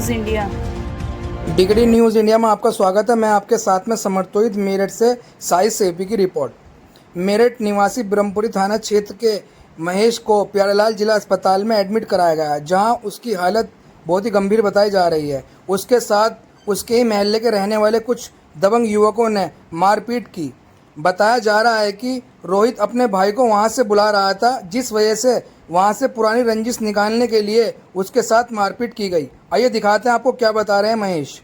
News India. डिगडी news India में आपका स्वागत है। मैं आपके साथ में समर्थित मेरठ से साई सेपी की रिपोर्ट। मेरठ निवासी ब्रह्मपुरी थाना क्षेत्र के महेश को प्यारेलाल जिला अस्पताल में एडमिट कराया गया है, जहां उसकी हालत बहुत ही गंभीर बताई जा रही है। उसके साथ उसके ही महल्ले के रहने वाले कुछ दबंग युवकों ने मारपीट की। बताया जा रहा है कि रोहित अपने भाई को वहां से बुला रहा था, जिस वजह से वहां से पुरानी रंजिश निकालने के लिए उसके साथ मारपीट की गई। आइए दिखाते हैं आपको क्या बता रहे हैं महेश।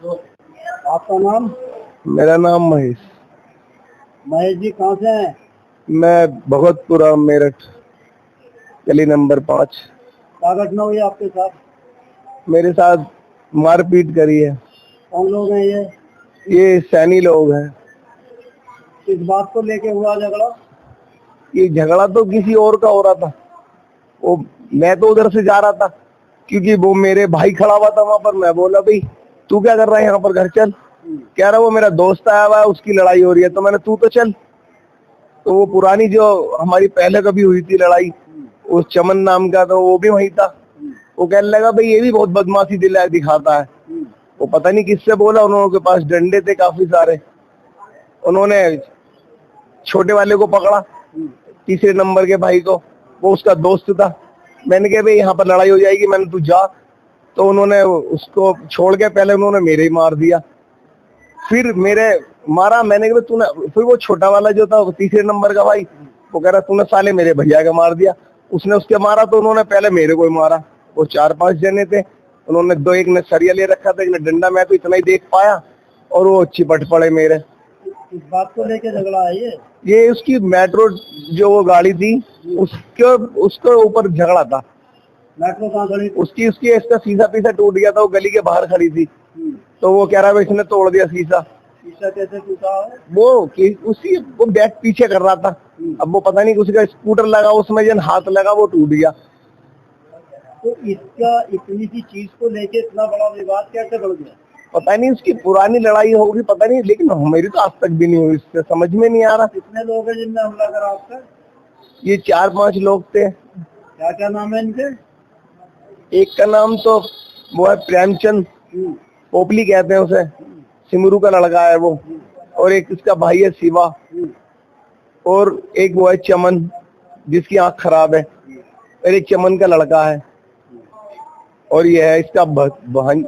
तो आपका नाम? मेरा नाम महेश। महेश जी कहाँ से हैं? मैं भगतपुरा मेरठ गली नंबर 5। क्या घटना हुई आपके साथ? मेरे साथ मारपीट करी है। कौन लोग हैं ये? ये सैनी लोग हैं। किस बात को लेके हुआ झगड़ा? ये झगड़ा तो किसी और का हो रहा था। वो मैं तो उधर से जा रहा था, क्योंकि वो मेरे भाई खड़ा हुआ था वहां पर। मैं बोला भाई तू क्या कर रहा है यहाँ पर, घर चल। कह रहा वो मेरा दोस्त आया हुआ है, उसकी लड़ाई हो रही है। तो मैंने तू तो चल। तो वो पुरानी जो हमारी पहले कभी हुई थी लड़ाई, उस चमन नाम का, तो वो भी वही था। वो कहने लगा भाई ये भी बहुत बदमाशी दिखाता है। वो पता नहीं किससे बोला, उन्होंने के पास डंडे थे काफी सारे। उन्होंने छोटे वाले को पकड़ा, तीसरे नंबर के भाई को, वो उसका दोस्त था। मैंने कहा भाई यहाँ पर लड़ाई हो जाएगी, मैंने तू जा। तो उन्होंने उसको छोड़ के पहले उन्होंने मेरे ही मार दिया, फिर मेरे मारा। मैंने कहा तूने, फिर वो छोटा वाला जो था तीसरे नंबर का भाई, वो कह रहा तूने साले मेरे भैया का मार दिया। उसने उसके मारा तो उन्होंने पहले मेरे को ही मारा। वो 4-5 जने थे। उन्होंने दो, एक ने सरिया ले रखा था, एक ने डंडा। मैं तो इतना ही देख पाया और वो चिपट पड़े मेरे। किस बात को लेके झगड़ा है ये? ये उसकी मेट्रो जो वो गाड़ी थी, उसके ऊपर झगड़ा था। मेट्रो कहाँ खड़ी थी? उसकी इसका शीशा पीछा टूट गया था, वो गली के बाहर खड़ी थी। तो वो कह रहा है इसने तोड़ दिया शीशा। शीशा कैसे टूटा है? वो बैग पीछे कर रहा था। अब वो पता नहीं उसका स्कूटर लगा, उसमें जन हाथ लगा, वो टूट गया। तो इसका इतनी सी चीज को लेके इतना बड़ा विवाद कैसे बढ़ गया? पता नहीं उसकी पुरानी लड़ाई होगी, पता नहीं, लेकिन मेरी तो आज तक भी नहीं हुई, इससे समझ में नहीं आ रहा। कितने लोग हैं जिनने हमला करा आप पर? ये 4-5 लोग थे। क्या क्या नाम है इनके? एक का नाम तो वो है प्रेमचंद, पोपली कहते हैं उसे, सिमरू का लड़का है वो। और एक इसका भाई है शिवा। और एक वो है चमन, जिसकी आंख खराब है। और एक चमन का लड़का है। और ये है इसका बहन,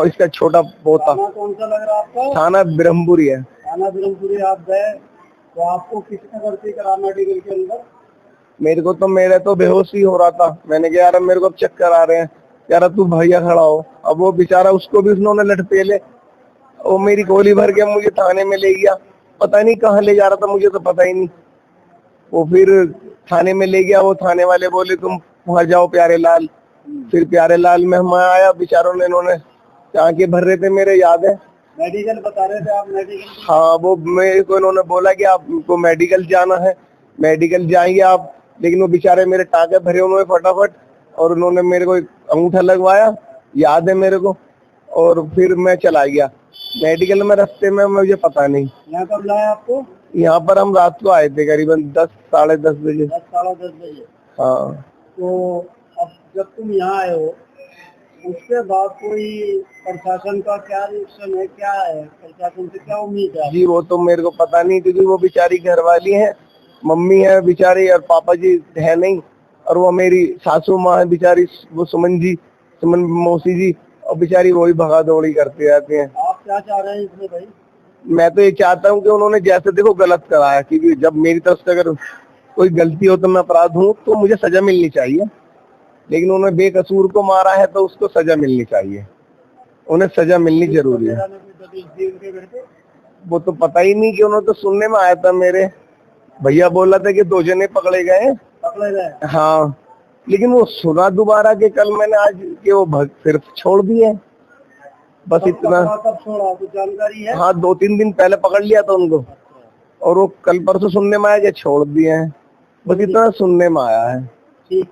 इसका छोटा पोता। कौन सा लग रहा है आपका? थाना ब्रह्मपुरी है। थाना ब्रह्मपुरी आप गए तो आपको किसने भर्ती करा मेडिकल के अंदर? मेरे तो बेहोशी हो रहा था। मैंने कहा यार मेरे को अब चक्कर आ रहे हैं। यार तू भैया खड़ा हो। अब वो बेचारा, उसको भी उन्होंने लटपेले, वो मेरी गोली भर के मुझे थाने में ले गया। पता नहीं कहाँ ले जा रहा था, मुझे तो पता ही नहीं। वो फिर थाने में ले गया। वो थाने वाले बोले तुम वहां जाओ प्यारेलाल। फिर प्यारेलाल में हम आया, बेचारों ने, इन्होंने आंखें भर रहे थे मेरे, याद है। मेडिकल बता रहे थे आप? मेडिकल? हाँ, वो मेरे को इन्होंने बोला कि आपको मेडिकल जाना है, मेडिकल जाएंगे आप। लेकिन वो बेचारे मेरे टाके भरे उन्होंने फटाफट, और उन्होंने मेरे को एक अंगूठा लगवाया, याद है मेरे को। और फिर मैं चला गया मेडिकल में। रास्ते में मुझे पता नहीं। यहाँ कब लाया आपको? यहाँ पर हम रात को आए थे, करीबन 10, साढ़े 10 बजे। 10, साढ़े 10 बजे। हाँ। तो अब जब तुम यहाँ आए हो उसके बाद कोई प्रशासन का क्या रिएक्शन है, क्या है प्रशासन से क्या उम्मीद है? जी वो तो मेरे को पता नहीं, क्योंकि वो बेचारी घरवाली है, मम्मी है बेचारी और पापा जी है नहीं, और वो मेरी सासू माँ है बेचारी, वो सुमन मौसी जी, और बेचारी वही भगा दौड़ी करते रहते हैं। आप क्या चाह रहे हैं इसमें भाई? मैं तो ये चाहता हूँ कि उन्होंने जैसे देखो गलत कराया, क्योंकि जब मेरी तरफ से अगर कोई गलती हो तो मैं अपराध हूँ तो मुझे सजा मिलनी चाहिए, लेकिन उन्होंने बेकसूर को मारा है तो उसको सजा मिलनी चाहिए, उन्हें सजा मिलनी जरूरी है। वगैरह में कोई दबिश दी उनके घर पे? वो तो पता ही नहीं कि उन्होंने तो सुनने में आया था, मेरे भैया बोला था कि 2 जने पकड़े गए। पकड़े गए? हाँ, लेकिन वो सुना दोबारा के कल मैंने आज कि वो फिर छोड़ दिए, बस इतना। कब छोड़ा, कुछ जानकारी है? हाँ 2-3 दिन पहले पकड़ लिया था उनको, और वो कल परसों सुनने में आया कि छोड़ दिए हैं, बस इतना सुनने में आया है। ठीक।